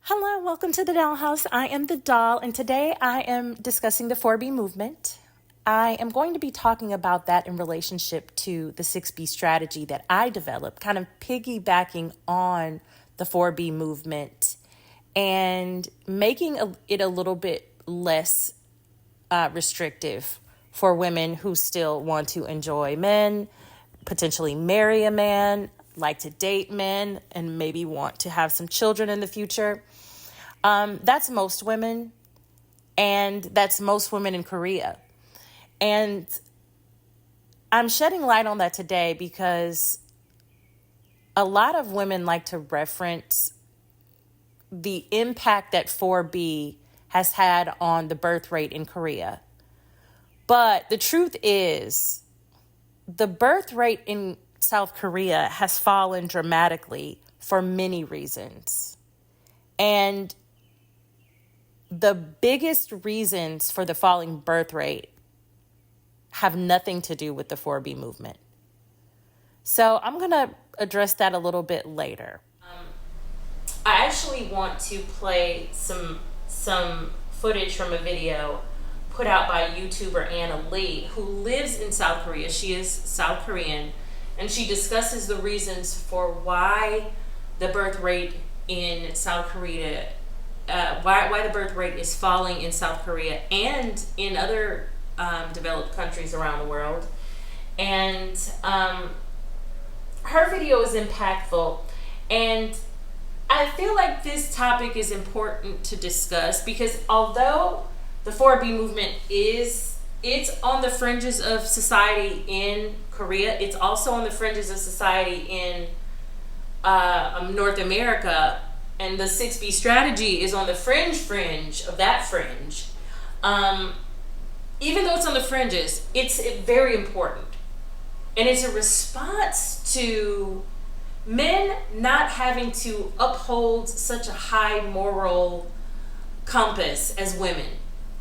Hello, welcome to the Dollhouse. I am the doll, and today I am discussing the 4B movement. I am going to be talking about that in relationship to the 6B strategy that I developed, kind of piggybacking on the 4B movement and making it a little bit less restrictive for women who still want to enjoy men, potentially marry a man, like to date men, and maybe want to have some children in the future. That's most women, and that's most women in Korea. And I'm shedding light on that today because a lot of women like to reference the impact that 4B has had on the birth rate in Korea. But the truth is, the birth rate in South Korea has fallen dramatically for many reasons. And the biggest reasons for the falling birth rate have nothing to do with the 4B movement. So I'm going to address that a little bit later. I actually want to play some footage from a video put out by YouTuber Anna Lee, who lives in South Korea. She is South Korean, and she discusses the reasons for why the birth rate in South Korea why the birth rate is falling in South Korea and in other developed countries around the world. And her video is impactful, and I feel like this topic is important to discuss because although the 4B movement it's on the fringes of society in Korea, it's also on the fringes of society in North America. And the 6B strategy is on the fringe of that fringe. Even though it's on the fringes, it's very important. And it's a response to men not having to uphold such a high moral compass as women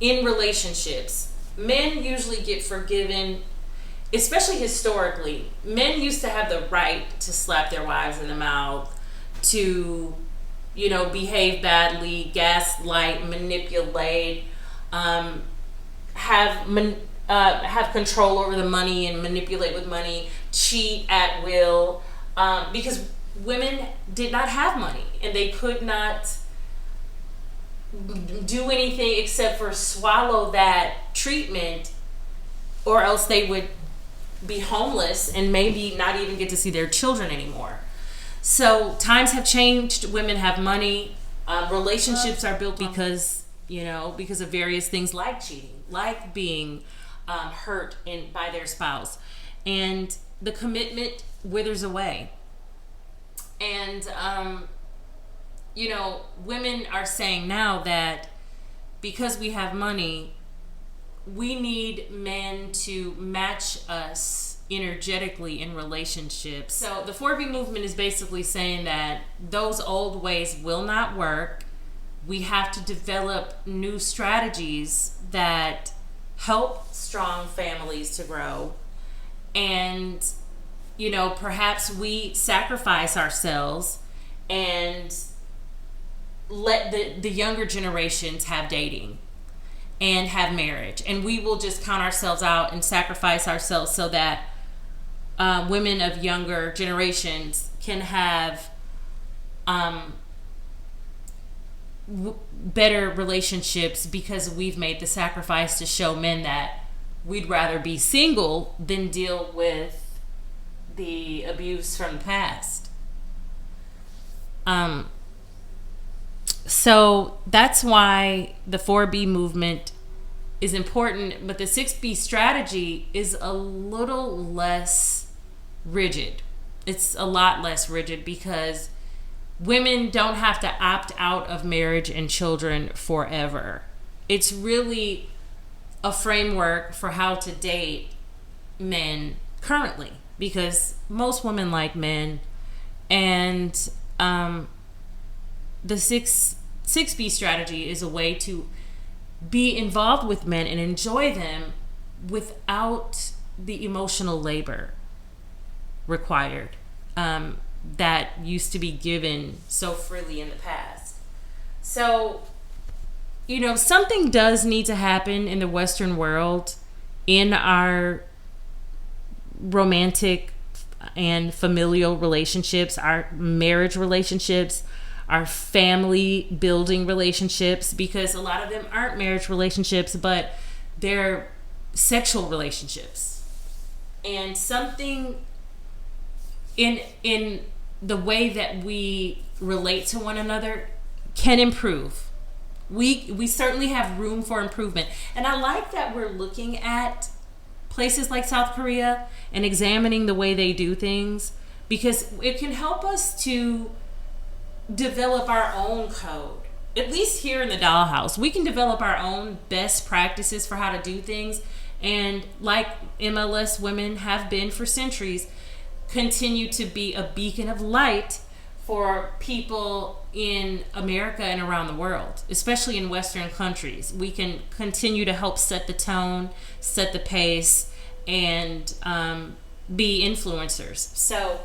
in relationships. Men usually get forgiven, especially historically. Men used to have the right to slap their wives in the mouth, to behave badly, gaslight, manipulate, have control over the money and manipulate with money, cheat at will, because women did not have money and they could not do anything except for swallow that treatment, or else they would be homeless and maybe not even get to see their children anymore. So times have changed. Women have money. Relationships are built because of various things like cheating, like being hurt by their spouse, and the commitment withers away. And women are saying now that because we have money, we need men to match us energetically in relationships. So the 4B movement is basically saying that those old ways will not work. We have to develop new strategies that help strong families to grow. And, perhaps we sacrifice ourselves and let the younger generations have dating and have marriage. And we will just count ourselves out and sacrifice ourselves so that women of younger generations can have better relationships because we've made the sacrifice to show men that we'd rather be single than deal with the abuse from the past. So that's why the 4B movement is important, but the 6B strategy is a little less rigid. It's a lot less rigid because women don't have to opt out of marriage and children forever. It's really a framework for how to date men currently because most women like men, and the 6B strategy is a way to be involved with men and enjoy them without the emotional labor required that used to be given so freely in the past. So, something does need to happen in the Western world in our romantic and familial relationships, our marriage relationships, our family building relationships, because a lot of them aren't marriage relationships, but they're sexual relationships. And something in the way that we relate to one another can improve. We certainly have room for improvement. And I like that we're looking at places like South Korea and examining the way they do things, because it can help us to develop our own code. At least here in the Dollhouse, we can develop our own best practices for how to do things, and like MLS women have been for centuries, continue to be a beacon of light for people in America and around the world, especially in Western countries. We can continue to help set the tone, set the pace, and be influencers. So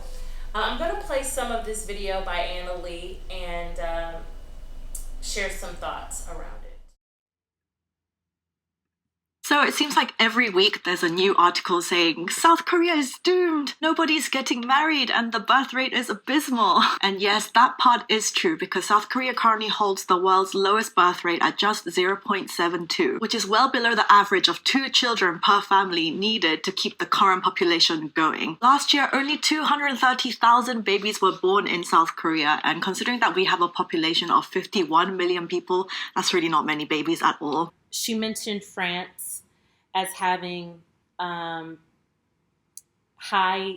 I'm going to play some of this video by Anna Lee and share some thoughts around it. So it seems like every week there's a new article saying South Korea is doomed, nobody's getting married, and the birth rate is abysmal. And yes, that part is true, because South Korea currently holds the world's lowest birth rate at just 0.72, which is well below the average of 2 children per family needed to keep the current population going. Last year, only 230,000 babies were born in South Korea, and considering that we have a population of 51 million people, that's really not many babies at all. She mentioned France as having high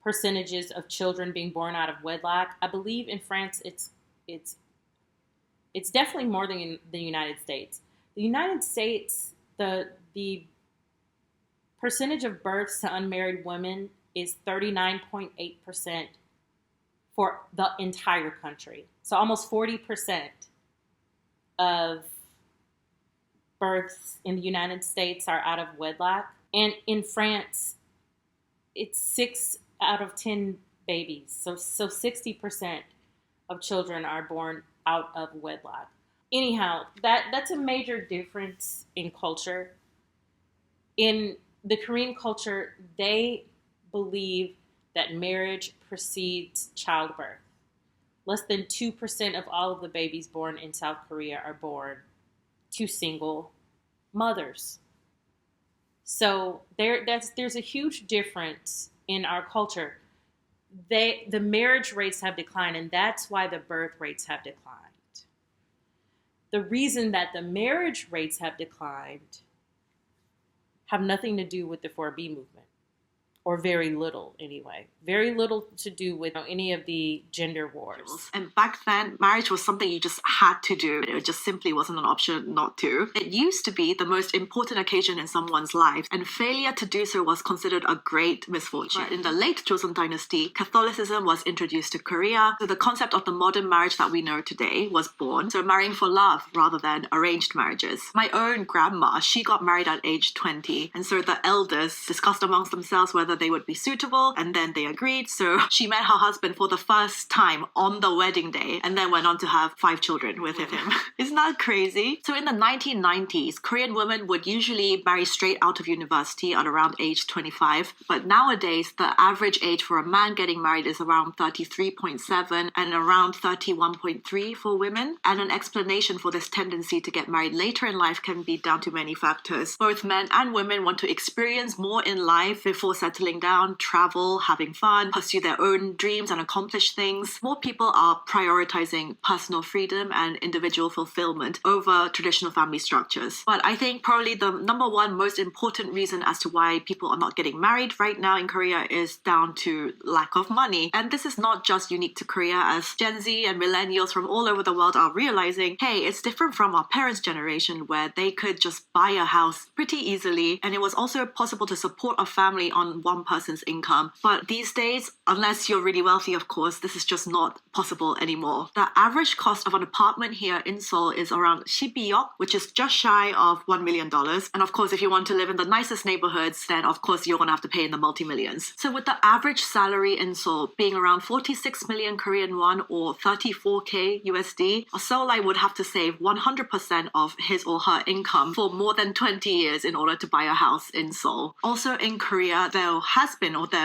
percentages of children being born out of wedlock. I believe in France it's definitely more than in the United States. The United States, the percentage of births to unmarried women is 39.8% for the entire country. So almost 40% of births in the United States are out of wedlock. And in France, it's 6 out of 10 babies. So 60% of children are born out of wedlock. Anyhow, that's a major difference in culture. In the Korean culture, they believe that marriage precedes childbirth. Less than 2% of all of the babies born in South Korea are born to single mothers. So there's a huge difference in our culture. The marriage rates have declined, and that's why the birth rates have declined. The reason that the marriage rates have declined have nothing to do with the 4B movement, or very little anyway. Very little to do with any of the gender wars. And back then, marriage was something you just had to do. It just simply wasn't an option not to. It used to be the most important occasion in someone's life, and failure to do so was considered a great misfortune. But in the late Joseon dynasty, Catholicism was introduced to Korea, so the concept of the modern marriage that we know today was born. So marrying for love rather than arranged marriages. My own grandma, she got married at age 20, and so the elders discussed amongst themselves whether they would be suitable, and then they agreed. So she met her husband for the first time on the wedding day, and then went on to have 5 children with him. Isn't that crazy? So in the 1990s, Korean women would usually marry straight out of university at around age 25, but nowadays the average age for a man getting married is around 33.7 and around 31.3 for women. And an explanation for this tendency to get married later in life can be down to many factors. Both men and women want to experience more in life before settling down, travel, having fun, pursue their own dreams and accomplish things. More people are prioritizing personal freedom and individual fulfillment over traditional family structures. But I think probably the number one most important reason as to why people are not getting married right now in Korea is down to lack of money. And this is not just unique to Korea, as Gen Z and millennials from all over the world are realizing, hey, it's different from our parents' generation where they could just buy a house pretty easily, and it was also possible to support a family on one person's income. But these days, unless you're really wealthy, of course, this is just not possible anymore. The average cost of an apartment here in Seoul is around 12억, which is just shy of $1 million. And of course, if you want to live in the nicest neighborhoods, then of course you're going to have to pay in the multi-millions. So with the average salary in Seoul being around 46 million Korean won or 34K USD, a Seoulite would have to save 100% of his or her income for more than 20 years in order to buy a house in Seoul. Also in Korea, there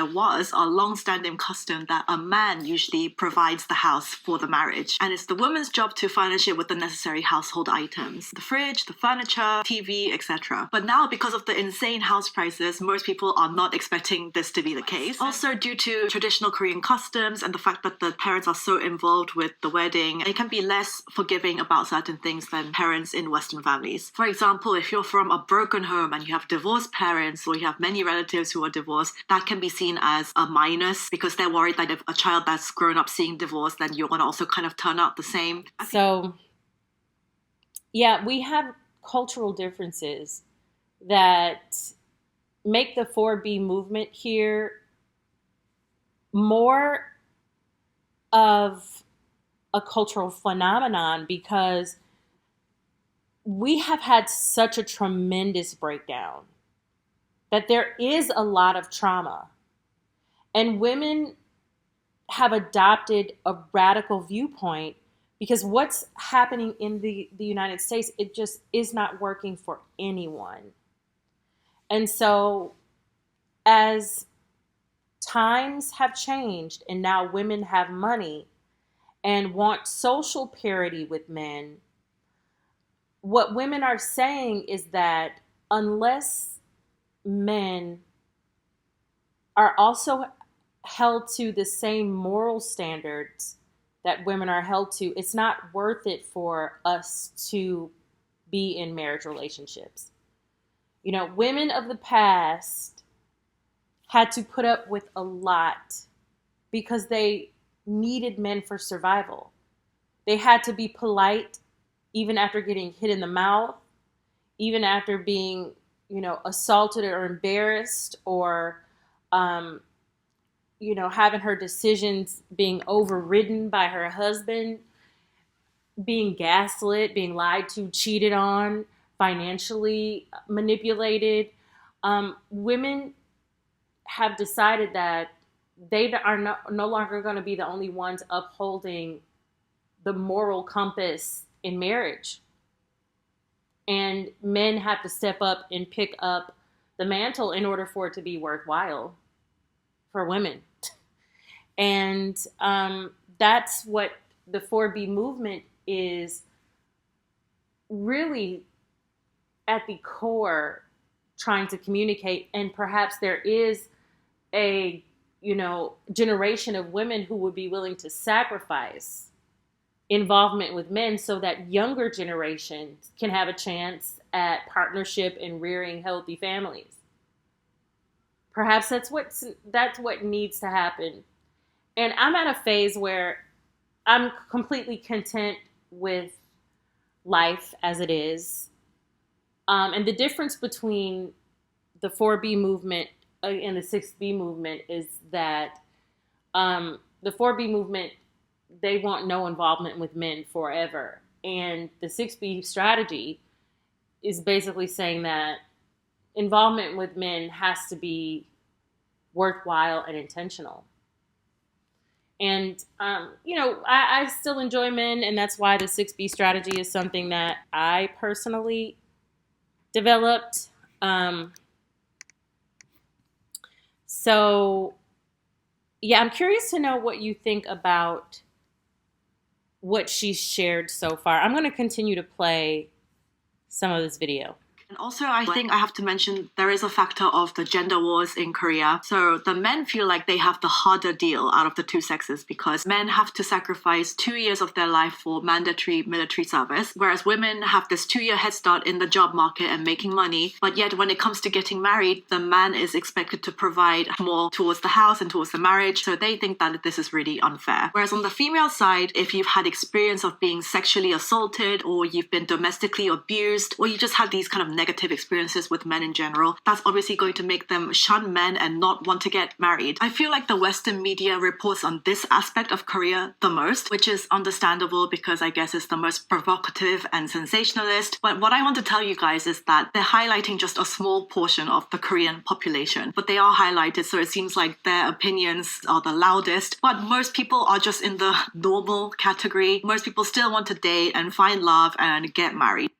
was a long-standing custom that a man usually provides the house for the marriage. And it's the woman's job to furnish it with the necessary household items. The fridge, the furniture, TV, etc. But now, because of the insane house prices, most people are not expecting this to be the case. Also, due to traditional Korean customs and the fact that the parents are so involved with the wedding, it can be less forgiving about certain things than parents in Western families. For example, if you're from a broken home and you have divorced parents or you have many relatives who are divorced, that can be seen as a minus because they're worried that if a child that's grown up seeing divorce, then you're going to also kind of turn out the same. So, yeah, we have cultural differences that make the 4B movement here more of a cultural phenomenon because we have had such a tremendous breakdown that there is a lot of trauma. And women have adopted a radical viewpoint because what's happening in the United States, it just is not working for anyone. And so as times have changed and now women have money and want social parity with men, what women are saying is that unless men are also held to the same moral standards that women are held to, it's not worth it for us to be in marriage relationships. You know, women of the past had to put up with a lot because they needed men for survival. They had to be polite even after getting hit in the mouth, even after being, assaulted or embarrassed or, having her decisions being overridden by her husband, being gaslit, being lied to, cheated on, financially manipulated. Women have decided that they are no longer going to be the only ones upholding the moral compass in marriage. And men have to step up and pick up the mantle in order for it to be worthwhile for women. And that's what the 4B movement is really at the core trying to communicate. And perhaps there is a, generation of women who would be willing to sacrifice involvement with men so that younger generations can have a chance at partnership and rearing healthy families. Perhaps that's what needs to happen. And I'm at a phase where I'm completely content with life as it is. And the difference between the 4B movement and the 6B movement is that the 4B movement, they want no involvement with men forever. And the 6B strategy is basically saying that involvement with men has to be worthwhile and intentional. And, I still enjoy men, and that's why the 6B strategy is something that I personally developed. So, yeah, I'm curious to know what you think about what she's shared so far. I'm going to continue to play some of this video. And also, I think I have to mention there is a factor of the gender wars in Korea. So the men feel like they have the harder deal out of the two sexes because men have to sacrifice 2 years of their life for mandatory military service, whereas women have this 2-year head start in the job market and making money. But yet when it comes to getting married, the man is expected to provide more towards the house and towards the marriage. So they think that this is really unfair. Whereas on the female side, if you've had experience of being sexually assaulted or you've been domestically abused or you just had these kind of negative experiences with men in general, that's obviously going to make them shun men and not want to get married. I feel like the Western media reports on this aspect of Korea the most, which is understandable because I guess it's the most provocative and sensationalist. But what I want to tell you guys is that they're highlighting just a small portion of the Korean population, but they are highlighted, so it seems like their opinions are the loudest. But most people are just in the normal category. Most people still want to date and find love and get married.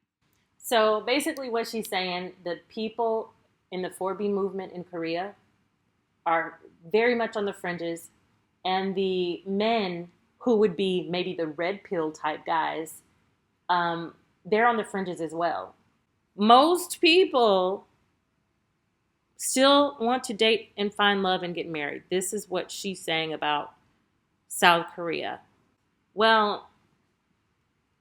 So basically what she's saying, the people in the 4B movement in Korea are very much on the fringes, and the men who would be maybe the red pill type guys, they're on the fringes as well. Most people still want to date and find love and get married. This is what she's saying about South Korea. Well,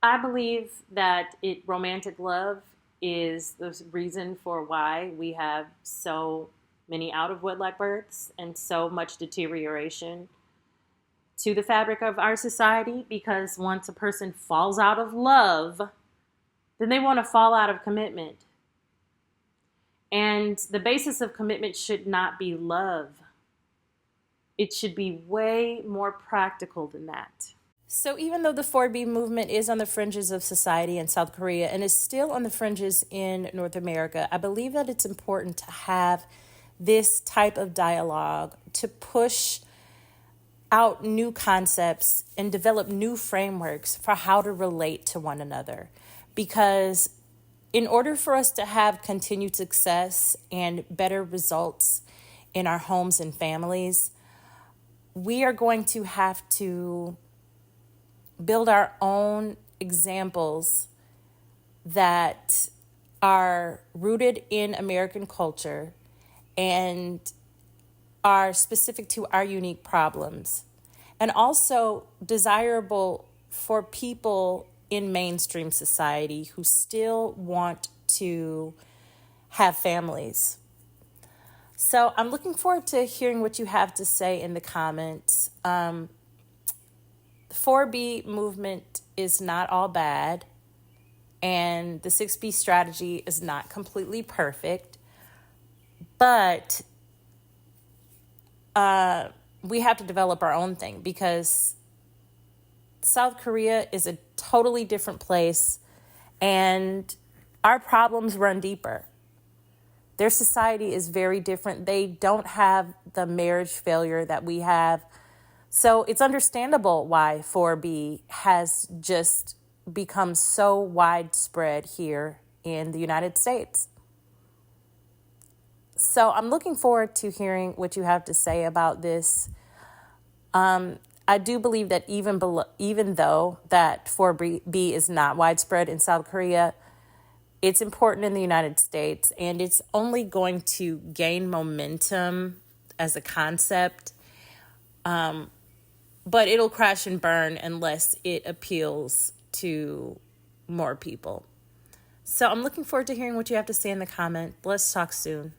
I believe that romantic love is the reason for why we have so many out of wedlock births and so much deterioration to the fabric of our society, because once a person falls out of love, then they want to fall out of commitment. And the basis of commitment should not be love. It should be way more practical than that. So even though the 4B movement is on the fringes of society in South Korea and is still on the fringes in North America, I believe that it's important to have this type of dialogue to push out new concepts and develop new frameworks for how to relate to one another. Because in order for us to have continued success and better results in our homes and families, we are going to have to build our own examples that are rooted in American culture and are specific to our unique problems, and also desirable for people in mainstream society who still want to have families. So I'm looking forward to hearing what you have to say in the comments. The 4B movement is not all bad, and the 6B strategy is not completely perfect, but we have to develop our own thing, because South Korea is a totally different place and our problems run deeper. Their society is very different. They don't have the marriage failure that we have. So it's understandable why 4B has just become so widespread here in the United States. So I'm looking forward to hearing what you have to say about this. I do believe that even though that 4B is not widespread in South Korea, it's important in the United States, and it's only going to gain momentum as a concept. But it'll crash and burn unless it appeals to more people. So I'm looking forward to hearing what you have to say in the comment. Let's talk soon.